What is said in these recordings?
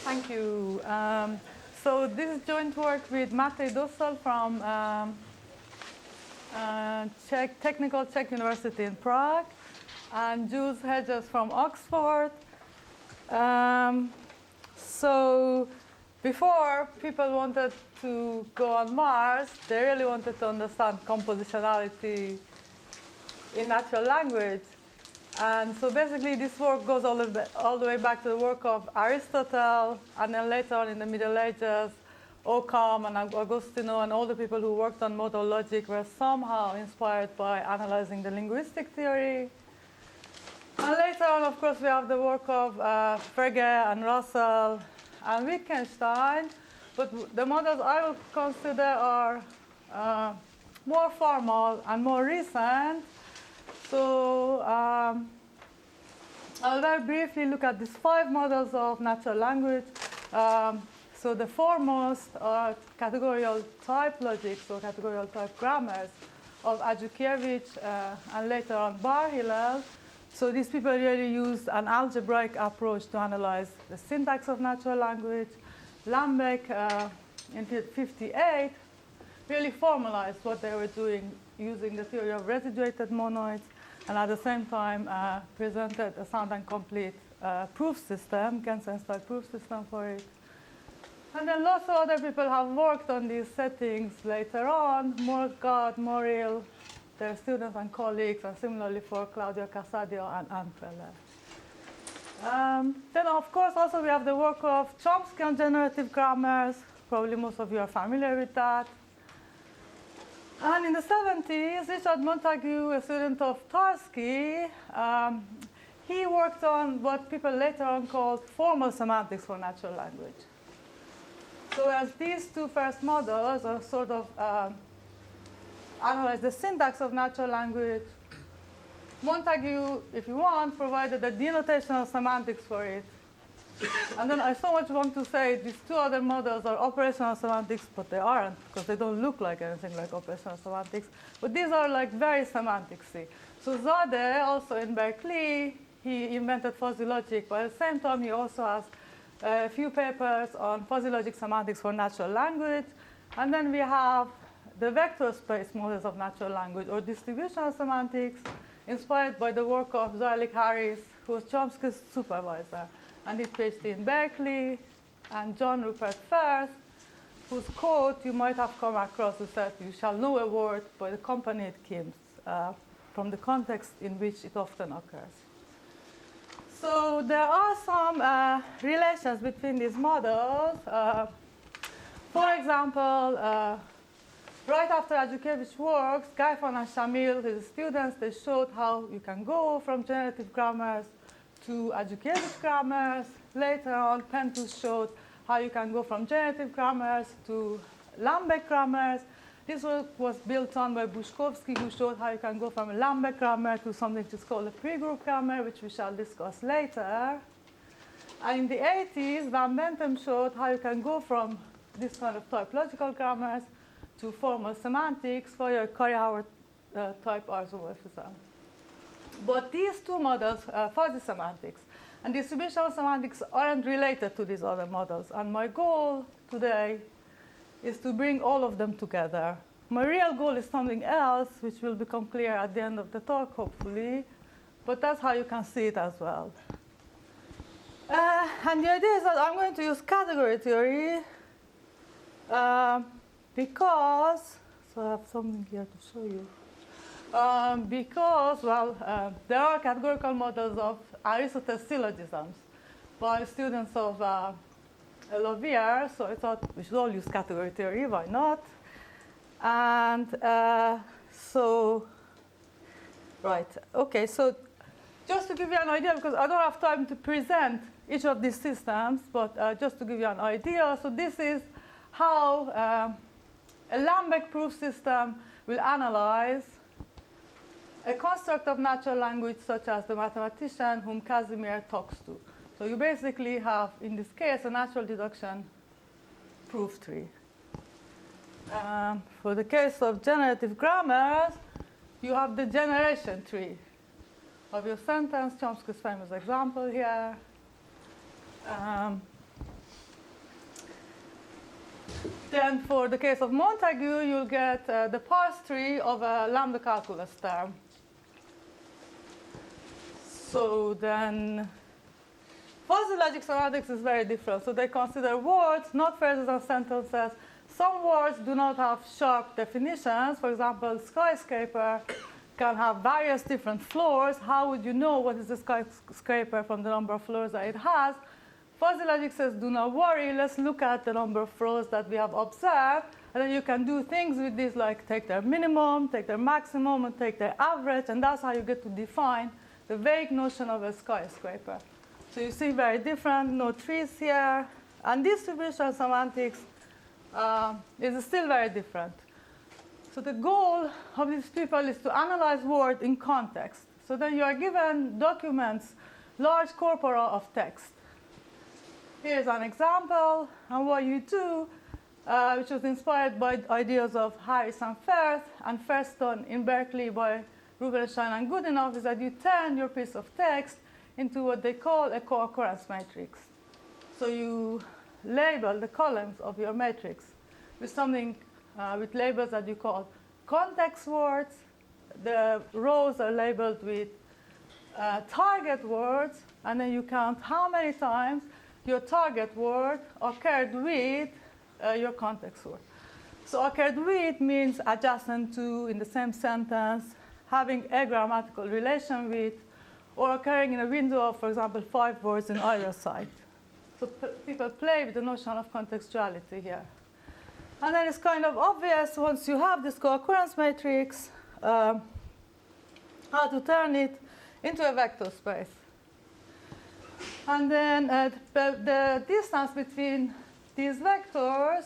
Thank you. So this is joint work with Matej Dostal from Technical Czech University in Prague and Jules Hedges from Oxford. So before people wanted to go on Mars, they really wanted to understand compositionality in natural language. And so basically this work goes all the way back to the work of Aristotle, and then later on in the Middle Ages, Occam and Agostino and all the people who worked on modal logic were somehow inspired by analyzing the linguistic theory. And later on, of course, we have the work of Frege and Russell and Wittgenstein, but the models I would consider are more formal and more recent. So I'll very briefly look at these 5 models of natural language. So the foremost are categorical type logics or categorical type grammars of Ajdukiewicz and later on Bar-Hillel. So these people really used an algebraic approach to analyze the syntax of natural language. Lambeck in 1958 really formalized what they were doing using the theory of residuated monoids, and at the same time presented a sound and complete proof system, Gensen-style proof system for it. And then lots of other people have worked on these settings later on, Morgard, Morrill, their students and colleagues, and similarly for Claudio Casadio and Anne Feller. Then, of course, also we have the work of Chomsky on generative grammars. Probably most of you are familiar with that. And in the 70s, Richard Montague, a student of Tarski, he worked on what people later on called formal semantics for natural language. So as these 2 first models are sort of analyze the syntax of natural language, Montague, if you want, provided a denotational semantics for it. And then I so much want to say these 2 other models are operational semantics, but they aren't, because they don't look like anything like operational semantics. But these are like very semanticsy. So Zadeh, also in Berkeley, he invented fuzzy logic, but at the same time he also has a few papers on fuzzy logic semantics for natural language. And then we have the vector space models of natural language, or distributional semantics, inspired by the work of Zoelik Harris, who was Chomsky's supervisor. And he PhD in Berkeley, and John Rupert Firth, whose quote you might have come across, who said, "You shall know a word by the company it keeps," from the context in which it often occurs. So there are some relations between these models. For example, right after Ajdukiewicz works, Gaifan and Shamil, his students, they showed how you can go from generative grammars to Ajdukiewicz grammars. Later on, Pentus showed how you can go from generative grammars to Lambeck grammars. This work was built on by Bushkovsky, who showed how you can go from a Lambeck grammar to something which is called a pre-group grammar, which we shall discuss later. And in the 80s, Van Bentham showed how you can go from this kind of typological grammars to formal semantics for your Curry-Howard type isomorphism. But these 2 models, fuzzy semantics and distributional semantics, aren't related to these other models. And my goal today is to bring all of them together. My real goal is something else, which will become clear at the end of the talk, hopefully. But that's how you can see it as well. And the idea is that I'm going to use category theory because, so I have something here to show you. Because, well, there are categorical models of Aristotle's syllogisms by students of Lovier, so I thought we should all use category theory, why not? And so just to give you an idea, because I don't have time to present each of these systems, but just to give you an idea, so this is how a Lambeck proof system will analyze a construct of natural language such as the mathematician whom Casimir talks to. So you basically have, in this case, a natural deduction proof tree. For the case of generative grammars, you have the generation tree of your sentence, Chomsky's famous example here. Then for the case of Montague, you'll get the parse tree of a lambda calculus term. So then fuzzy logic semantics is very different. So they consider words, not phrases and sentences. Some words do not have sharp definitions. For example, skyscraper can have various different floors. How would you know what is a skyscraper from the number of floors that it has? Fuzzy logic says, do not worry, let's look at the number of floors that we have observed, and then you can do things with this, like take their minimum, take their maximum, and take their average, and that's how you get to define the vague notion of a skyscraper. So you see very different, no trees here, and distribution semantics is still very different. So the goal of these people is to analyze words in context. So then you are given documents, large corpora of text. Here's an example, and what you do, which was inspired by ideas of Harris and Firth, and first done in Berkeley by Rubenstein and Goodenough, is that you turn your piece of text into what they call a co-occurrence matrix. So you label the columns of your matrix with something, with labels that you call context words. The rows are labeled with target words, and then you count how many times your target word occurred with your context word. So occurred with means adjacent to, in the same sentence, having a grammatical relation with, or occurring in a window of, for example, 5 words in either side. So people play with the notion of contextuality here. And then it's kind of obvious, once you have this co-occurrence matrix, how to turn it into a vector space. And then the distance between these vectors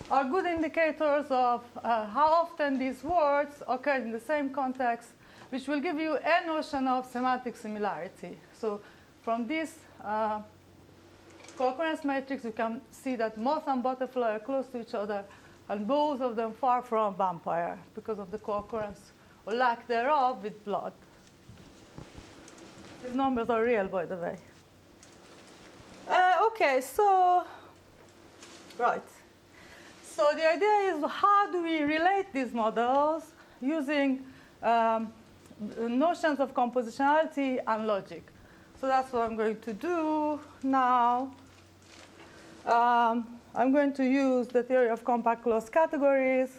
are good indicators of how often these words occur in the same context, which will give you a notion of semantic similarity. So from this co-occurrence matrix, you can see that moth and butterfly are close to each other, and both of them far from vampire because of the co-occurrence or lack thereof with blood. These numbers are real, by the way. Okay, so, right. So the idea is, how do we relate these models using notions of compositionality and logic? So that's what I'm going to do now. I'm going to use the theory of compact closed categories.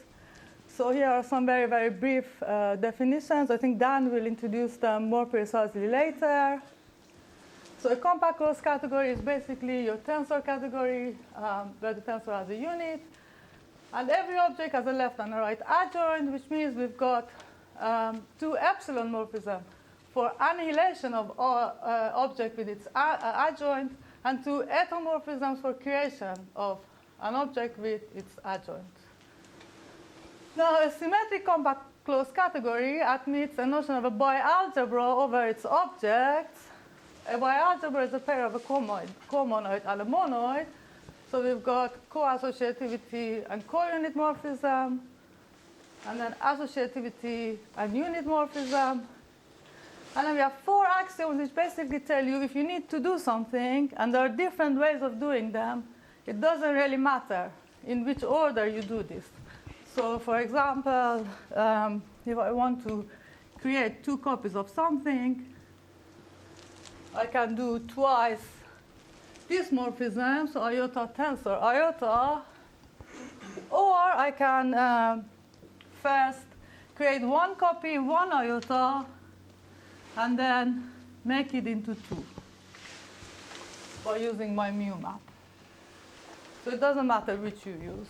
So here are some very, very brief definitions. I think Dan will introduce them more precisely later. So a compact closed category is basically your tensor category, where the tensor has a unit. And every object has a left and a right adjoint, which means we've got 2 epsilon morphisms for annihilation of object with its adjoint, and 2 etomorphisms for creation of an object with its adjoint. Now, a symmetric compact closed category admits a notion of a bialgebra over its objects. A bialgebra is a pair of a comonoid and a monoid. So we've got co-associativity and co-unit morphism, and then associativity and unit morphism. And then we have 4 axioms which basically tell you if you need to do something, and there are different ways of doing them, it doesn't really matter in which order you do this. So for example, if I want to create 2 copies of something, I can do twice this morphism, so iota tensor iota, or I can first create 1 copy, 1 iota, and then make it into 2 by using my mu map. So it doesn't matter which you use.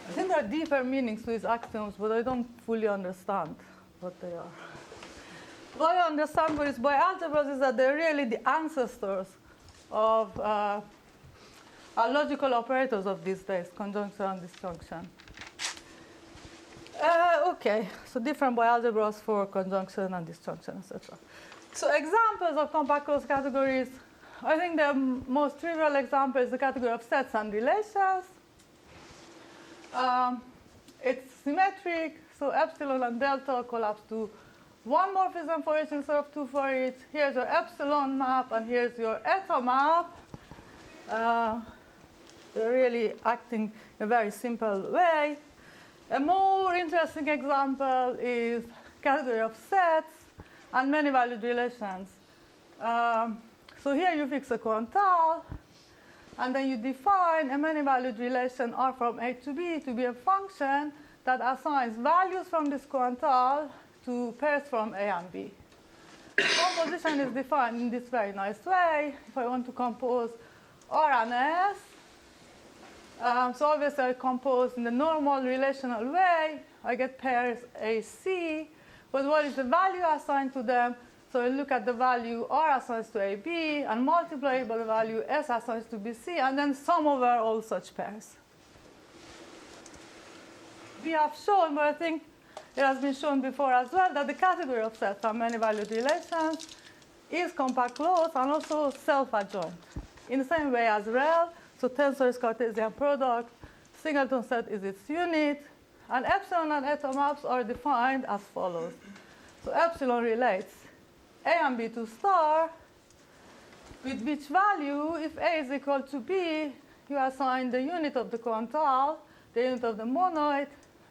I think there are deeper meanings to these axioms, but I don't fully understand what they are. What I understand with these bialgebras is that they're really the ancestors of our logical operators of these days, conjunction and disjunction. Okay, so different bialgebras for conjunction and disjunction, etc. So examples of compact closed categories, I think the most trivial example is the category of sets and relations. It's symmetric, so epsilon and delta collapse to 1 morphism for each instead of 2 for each. Here's your epsilon map, and here's your eta map. really acting in a very simple way. A more interesting example is category of sets and many-valued relations. So here you fix a quantile, and then you define a many-valued relation R from A to be a function that assigns values from this quantile to pairs from A and B. Composition is defined in this very nice way. If I want to compose R and S, so obviously I compose in the normal relational way. I get pairs AC, but what is the value assigned to them? So I look at the value R assigns to AB and multiply it by the value S assigns to BC, and then sum over all such pairs. We have shown, but I think it has been shown before as well, that the category of sets and many-valued relations is compact closed and also self-adjoint. In the same way as rel, so tensor is Cartesian product, singleton set is its unit, and epsilon and eta maps are defined as follows. So epsilon relates A and B to star, with which value, if A is equal to B, you assign the unit of the quantile, the unit of the monoid,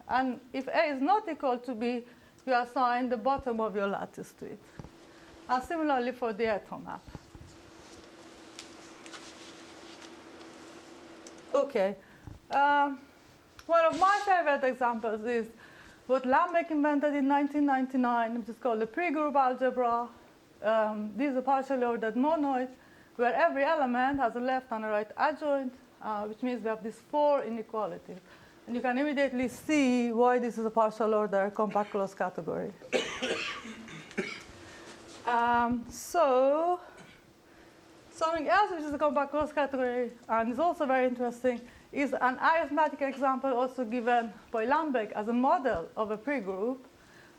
and if A is not equal to B, you assign the bottom of your lattice to it. And similarly for the eta map. Okay. One of my favorite examples is what Lambek invented in 1999, which is called the pre-group algebra. This is a partially ordered monoid where every element has a left and a right adjoint, which means we have these 4 inequalities. And you can immediately see why this is a partial order compact closed category. So something else which is a compact closed category and is also very interesting is an arithmetic example also given by Lambek as a model of a pre-group.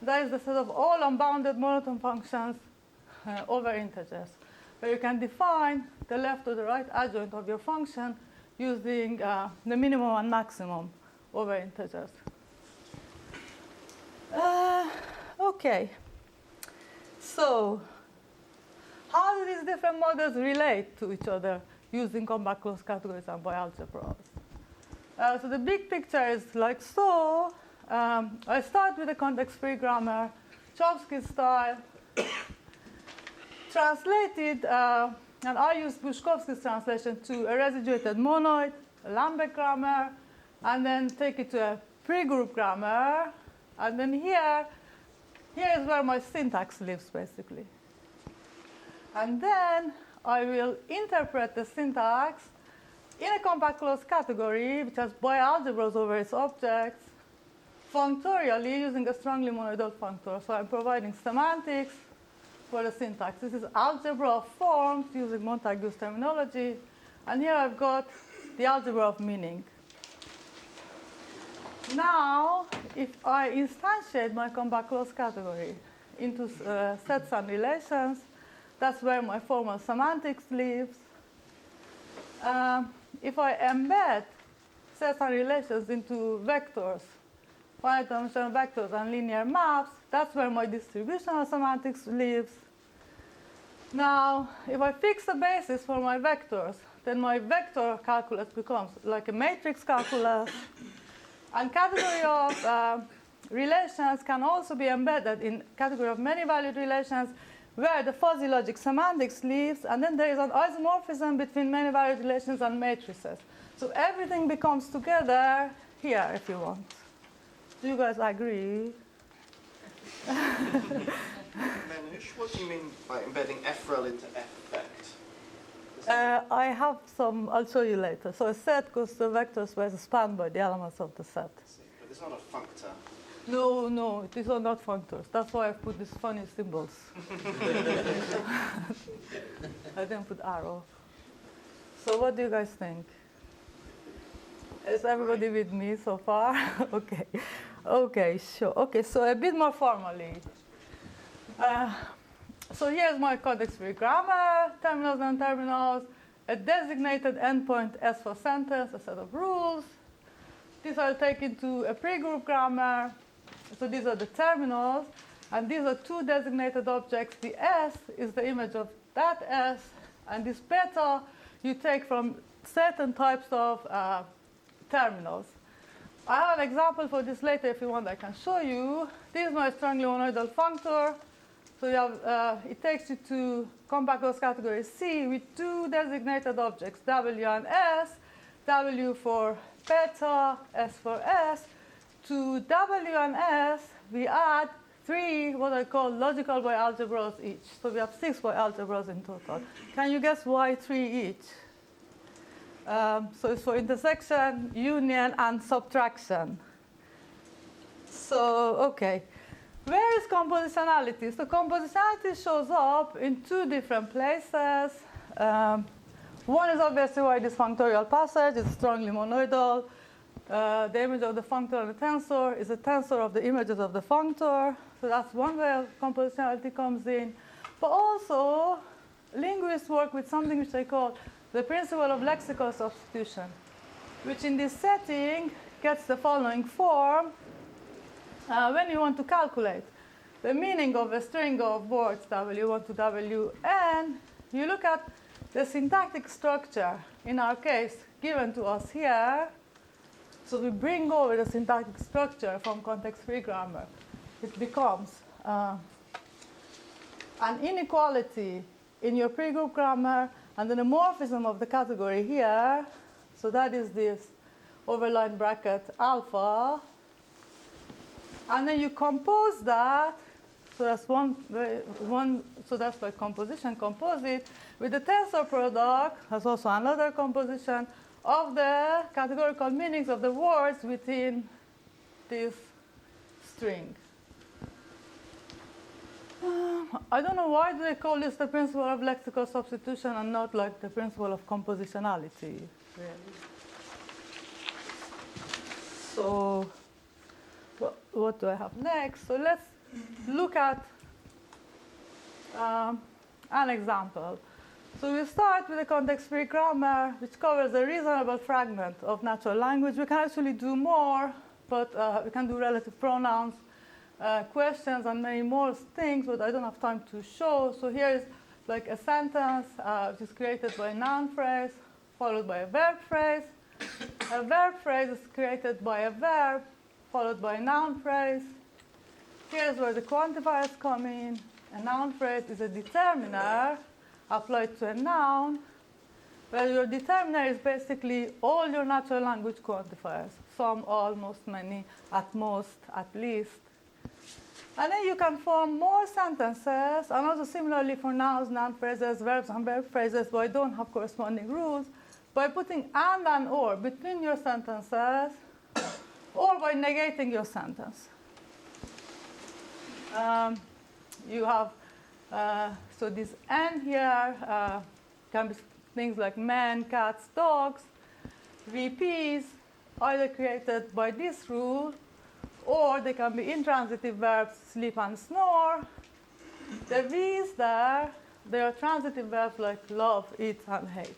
That is the set of all unbounded monotone functions over integers, where you can define the left or the right adjoint of your function using the minimum and maximum over integers. Okay. So how do these different models relate to each other using compact closed categories and by algebras? So the big picture is like so. I start with a context-free grammar, Chomsky style, translated, and I use Bushkovsky's translation to a residuated monoid, a Lambek grammar, and then take it to a pre-group grammar. And then here is where my syntax lives, basically. And then I will interpret the syntax in a compact closed category, which has bialgebras over its objects, functorially using a strongly monoidal functor. So I'm providing semantics for the syntax. This is algebra of forms using Montague's terminology. And here I've got the algebra of meaning. Now, if I instantiate my compact closed category into sets and relations, that's where my formal semantics lives. If I embed sets and relations into vectors, finite dimensional vectors and linear maps, that's where my distributional semantics lives. Now, if I fix the basis for my vectors, then my vector calculus becomes like a matrix calculus. And category of relations can also be embedded in category of many-valued relations where the fuzzy logic semantics lives, and then there is an isomorphism between many-valued relations and matrices. So everything becomes together here, if you want. Do you guys agree? Mehrnoosh, what do you mean by embedding FREL into F-vect? I have some, I'll show you later. So a set goes to vectors where it's spanned by the elements of the set. But it's not a functor. No, these are not functors. That's why I put these funny symbols. I didn't put arrow. So what do you guys think? Is everybody with me so far? Okay, sure. Okay, so a bit more formally. So here's my context-free grammar, terminals and terminals, a designated endpoint S for sentence, a set of rules. These I'll take into a pre-group grammar. So these are the terminals, and these are 2 designated objects. The S is the image of that S, and this beta you take from certain types of terminals. I have an example for this later if you want, I can show you. This is my strongly monoidal functor. So you have, it takes you to compact gauge category C with two designated objects, W and S. W for beta, S for S. To W and S, we add 3 what I call logical bialgebras each. So we have 6 bialgebras in total. Can you guess why 3 each? So it's for intersection, union, and subtraction. So, okay. Where is compositionality? So compositionality shows up in 2 different places. One is obviously why this functorial passage is strongly monoidal. The image of the functor on the tensor is a tensor of the images of the functor. So that's one way compositionality comes in. But also, linguists work with something which I call the principle of lexical substitution, which in this setting gets the following form. When you want to calculate the meaning of a string of words W1 to Wn, you look at the syntactic structure, in our case, given to us here. So we bring over the syntactic structure from context-free grammar. It becomes an inequality in your pre-group grammar and then a morphism of the category here. So that is this overline bracket alpha. And then you compose that. So that's so that's by composition, composite, with the tensor product. That's also another composition of the categorical meanings of the words within this string. I don't know why do they call this the principle of lexical substitution and not like the principle of compositionality, really. So what do I have next? So let's look at an example. So we start with a context-free grammar, which covers a reasonable fragment of natural language. We can actually do more, but we can do relative pronouns, questions, and many more things, but I don't have time to show. So here is like a sentence which is created by a noun phrase, followed by a verb phrase. A verb phrase is created by a verb, followed by a noun phrase. Here's where the quantifiers come in. A noun phrase is a determiner applied to a noun, where your determiner is basically all your natural language quantifiers. Some, all, most, many, at most, at least. And then you can form more sentences, and also similarly for nouns, noun phrases, verbs, and verb phrases, but I don't have corresponding rules, by putting and or between your sentences, or by negating your sentence. You have, so this N here can be things like men, cats, dogs. VPs, either created by this rule, or they can be intransitive verbs, sleep and snore. The V's there, they are transitive verbs like love, eat, and hate.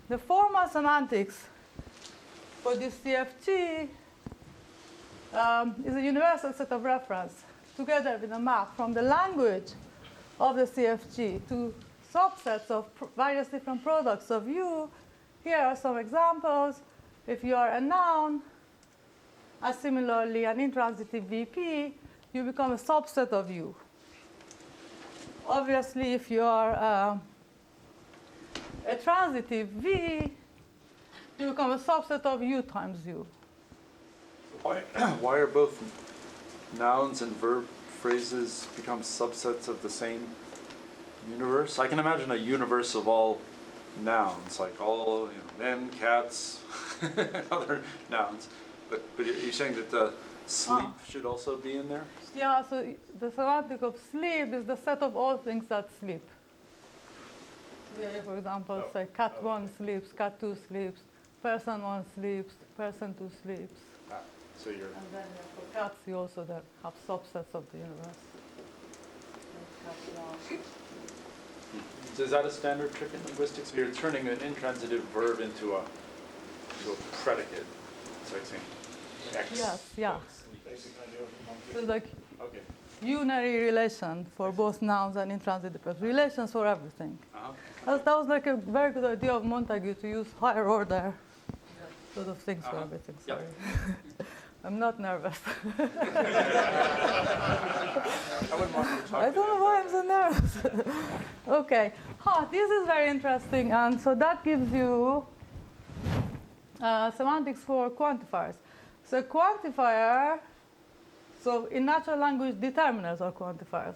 The formal semantics for this CFG is a universal set of reference, together with a map from the language of the CFG to subsets of various different products of you. Here are some examples. If you are a noun, and similarly an intransitive VP, you become a subset of you. Obviously, if you are a transitive V, you become a subset of U times U. Why are both nouns and verb phrases become subsets of the same universe? I can imagine a universe of all nouns, like all men, cats, other nouns. But you're saying that the sleep should also be in there? Yeah, so the semantic of sleep is the set of all things that sleep. For example, say cat 1 sleeps, cat 2 sleeps, person 1 sleeps, person 2 sleeps. So you're... And then for cats, you also then have subsets of the universe. So is that a standard trick in linguistics? You're turning an intransitive verb into a predicate. It's like saying X. Yes, yeah. Basic idea of So like, okay. unary relation for both nouns and intransitive relations for everything. Uh-huh. That was like a very good idea of Montague to use higher order sort of things for everything. Yep. Sorry. I'm not nervous. I wouldn't want you to talk I don't know why I'm so nervous. Okay. This is very interesting. And so that gives you semantics for quantifiers. So quantifier, so in natural language, determiners are quantifiers,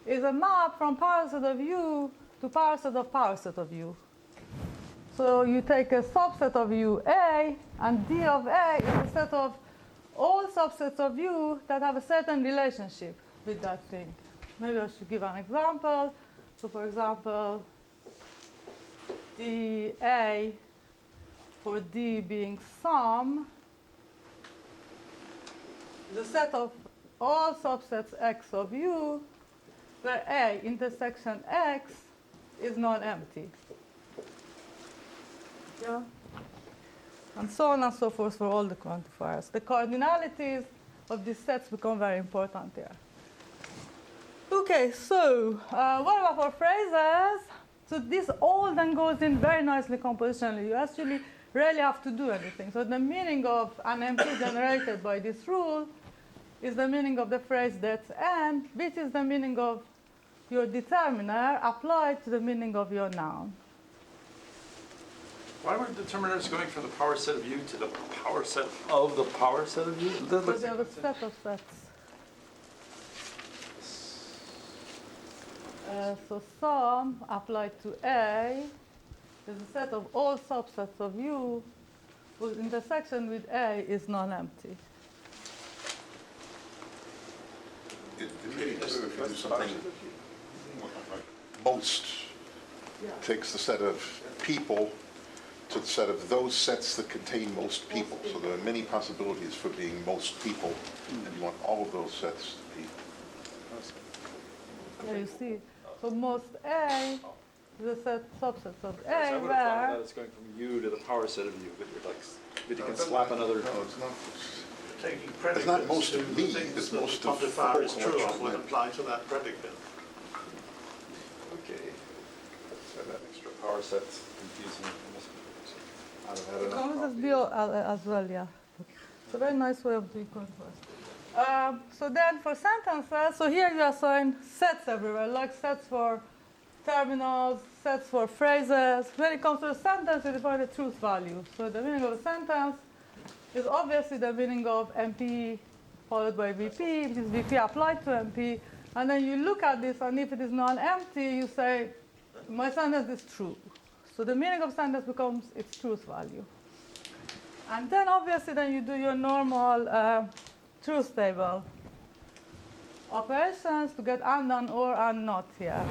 is a map from power set of U to power set of U. So you take a subset of U A, and D of A is a set of all subsets of U that have a certain relationship with that thing. Maybe I should give an example. So for example, dA for D being sum is a set of all subsets X of U where A intersection X is non-empty. Yeah? And so on and so forth for all the quantifiers. The cardinalities of these sets become very important here. Okay, so what about for phrases? So this all then goes in very nicely compositionally. You actually rarely have to do anything. So the meaning of an MP generated by this rule is the meaning of the phrase that's n, which is the meaning of your determiner applied to the meaning of your noun. Why were determiners going from the power set of U to the power set of the power set of U? That So looks they have a set of sets. So sum applied to A is a set of all subsets of U whose intersection with A is non-empty. It really does if you do something like most takes the set of people to the set of those sets that contain most people. So there are many possibilities for being most people, and you want all of those sets to be. Yeah, you see. So most A is a set subsets of I A would have thought that where it's going from U to the power set of U, but you're like, but you can slap another. No, it's not. Taking predicates. It's not most of to me, things it's that most the of the quantifier is whole true of collection, would yeah. apply to that predicate. Okay. So that extra power set's confusing. I'd have had enough Composite coffee. bio as well, yeah. It's a very nice way of doing quantifiers. So then for sentences, so here you assign sets everywhere, like sets for terminals, sets for phrases. When it comes to a sentence, you define a truth value. So the meaning of a sentence is obviously the meaning of MP followed by VP, which is VP applied to MP. And then you look at this, and if it is non-empty, you say, my sentence is true. So the meaning of sentence becomes its truth value. And then obviously then you do your normal truth table operations to get and or and not here.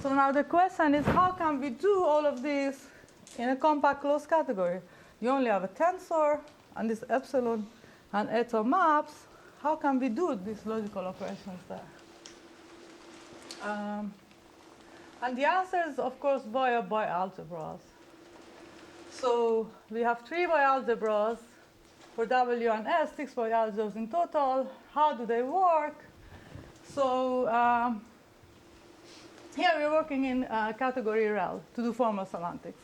So now the question is, how can we do all of this in a compact closed category? You only have a tensor and this epsilon and eta maps. How can we do these logical operations there? And the answer is, of course, via bialgebras. So we have 3 bialgebras for W and S, 6 bialgebras in total. How do they work? So here we're working in category rel to do formal semantics.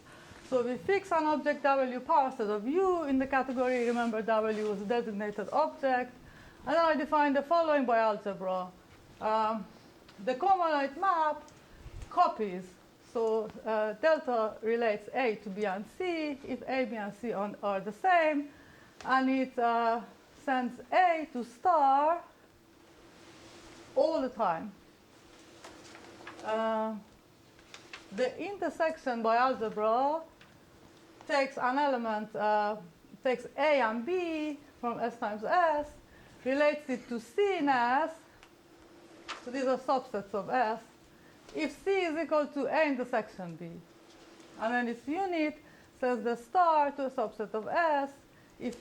So we fix an object W power set of U in the category. Remember, W is a designated object. And then I define the following bialgebra. The common map copies. So delta relates A to B and C if A, B, and C are the same. And it sends A to star all the time. The intersection bialgebra takes an element, takes A and B from S times S, relates it to C in S, so these are subsets of S, if C is equal to A intersection B. And then its unit says the star to a subset of S if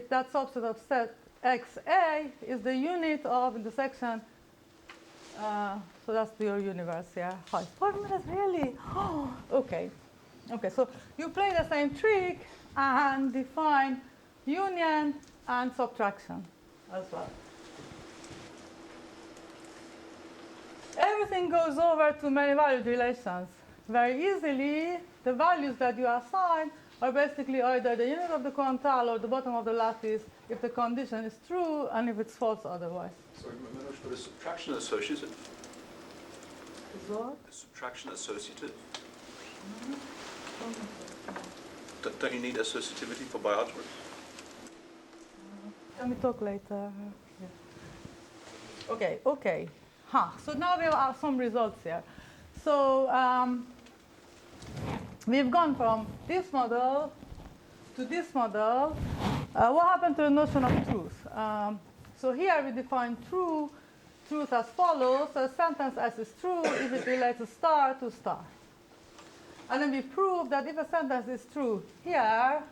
that subset of set XA is the unit of intersection. So that's your universe, yeah. 5 minutes, really? Oh, okay. Okay, so you play the same trick and define union and subtraction as well. Everything goes over to many-valued relations. Very easily, the values that you assign are basically either the unit of the quantile or the bottom of the lattice if the condition is true and if it's false otherwise. Sorry, Mehrnoosh, but is subtraction associative? Is what? Is subtraction associative? Don't you need associativity for bialgebras? Can we talk later? Yeah. Okay. So now we have some results here. So we've gone from this model to this model. What happened to the notion of truth? So here we define truth as follows. So a sentence S is true if it relates a star to star. And then we prove that if a sentence is true here,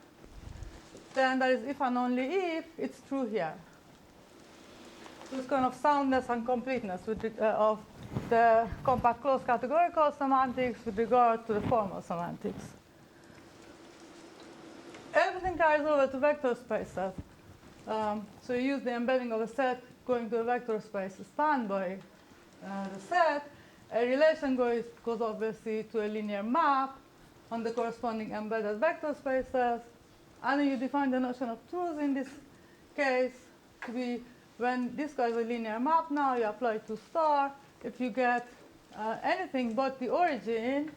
then there is if and only if it's true here. So it's kind of soundness and completeness of the compact closed categorical semantics with regard to the formal semantics. Everything carries over to vector spaces. So you use the embedding of a set going to a vector space spanned by the set. A relation goes obviously to a linear map on the corresponding embedded vector spaces. And then you define the notion of truth in this case to be when this guy is a linear map now, you apply it to star. If you get anything but the origin,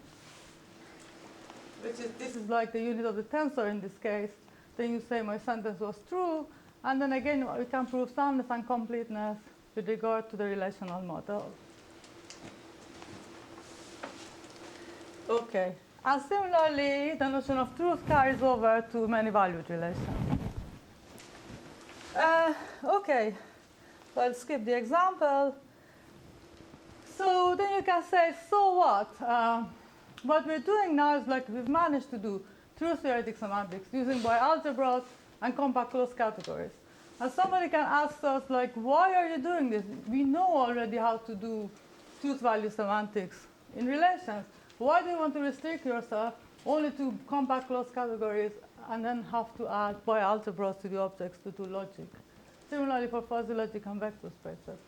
this is like the unit of the tensor in this case, then you say my sentence was true. And then again, we can prove soundness and completeness with regard to the relational model. Okay. And similarly, the notion of truth carries over to many-valued relations. Okay. So I'll skip the example. So then you can say, so what? What we're doing now is like we've managed to do truth-theoretic semantics using bialgebras and compact closed categories. And somebody can ask us, like, why are you doing this? We know already how to do truth-value semantics in relations. Why do you want to restrict yourself only to compact closed categories and then have to add bialgebras to the objects to do logic? Similarly for fuzzy logic and vector spaces.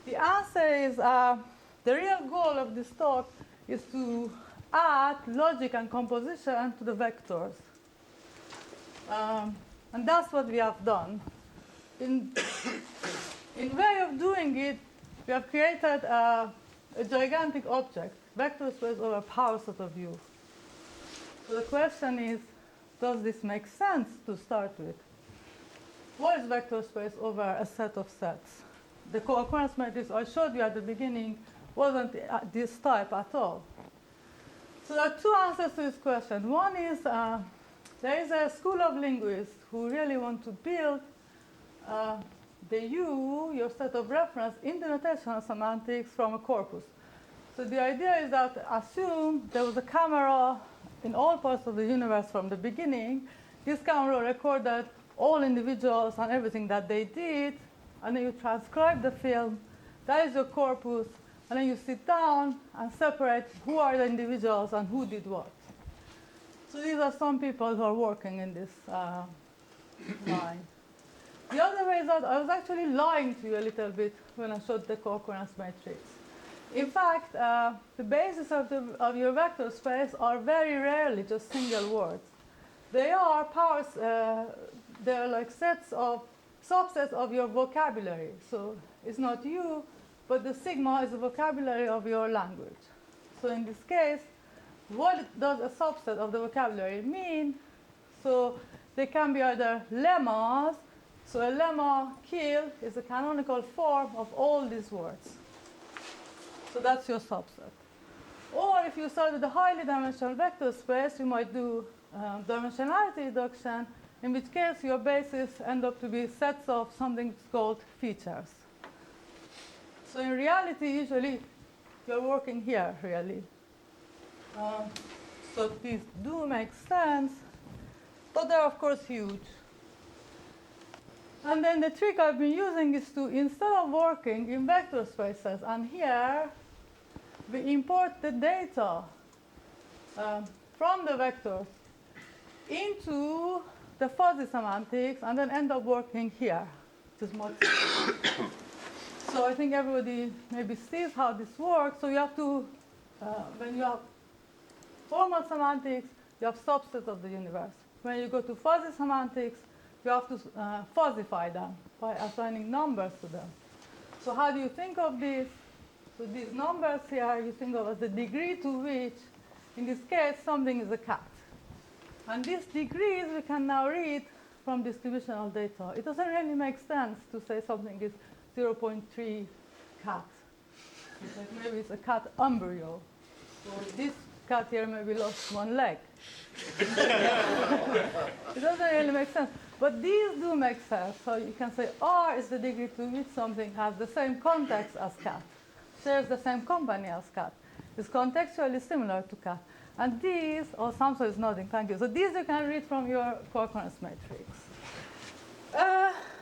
The answer is the real goal of this talk is to add logic and composition to the vectors. And that's what we have done. In way of doing it, we have created a gigantic object, vector space over power set of U. So the question is, does this make sense to start with? What is vector space over a set of sets? The co-occurrence matrix I showed you at the beginning wasn't this type at all. So there are two answers to this question. One is there is a school of linguists who really want to build the U, your set of reference, in the notational semantics from a corpus. So the idea is that assume there was a camera in all parts of the universe from the beginning. This camera recorded all individuals and everything that they did, and then you transcribe the film. That is your corpus, and then you sit down and separate who are the individuals and who did what. So these are some people who are working in this line. The other way is that I was actually lying to you a little bit when I showed the co-occurrence matrix. In fact, the basis of your vector space are very rarely just single words. They are powers, they're like subsets of your vocabulary. So it's not you, but the sigma is the vocabulary of your language. So in this case, what does a subset of the vocabulary mean? So they can be either lemmas. So a lemma kill is a canonical form of all these words. So that's your subset. Or if you start with a highly dimensional vector space, you might do dimensionality reduction, in which case your bases end up to be sets of something called features. So in reality, usually, you're working here, really. So these do make sense, but they're, of course, huge. And then the trick I've been using is to, instead of working in vector spaces, and here, we import the data from the vectors into the fuzzy semantics, and then end up working here is much simpler. So I think everybody maybe sees how this works. So you have to, when you have formal semantics, you have subsets of the universe. When you go to fuzzy semantics, you have to fuzzify them by assigning numbers to them. So how do you think of this? So these numbers here you think of as the degree to which, in this case, something is a cat. And these degrees we can now read from distributional data. It doesn't really make sense to say something is 0.3 cat. Like maybe it's a cat embryo. So this cat here maybe lost one leg. It doesn't really make sense. But these do make sense. So you can say R is the degree to which something has the same context as cat, shares the same company as cat, is contextually similar to cat. And these, Samson is nodding, thank you. So these you can read from your concurrence matrix.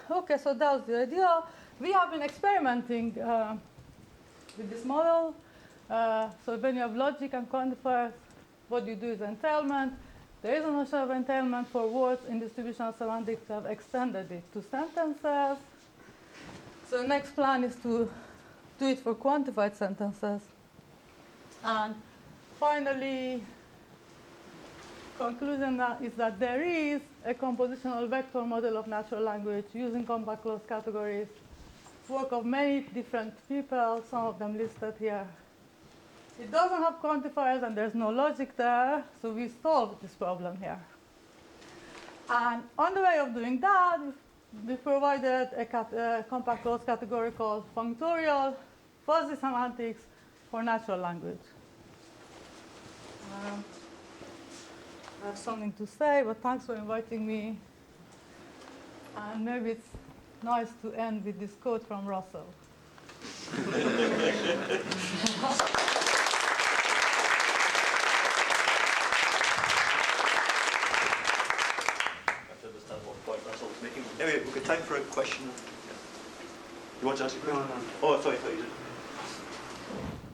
Okay, so that was the idea. We have been experimenting with this model. So when you have logic and quantifiers, what you do is entailment. There is a notion of entailment for words in distributional semantics. We have extended it to sentences. So the next plan is to do it for quantified sentences. And finally, conclusion is that there is a compositional vector model of natural language using compact closed categories, work of many different people, some of them listed here. It doesn't have quantifiers and there's no logic there, so we solved this problem here. And on the way of doing that, we provided a compact closed category called functorial fuzzy semantics for natural language. I have something to say, but thanks for inviting me. And maybe it's nice to end with this quote from Russell. Anyway, we've got time for a question. You want to ask a question? No. Oh, sorry, you did.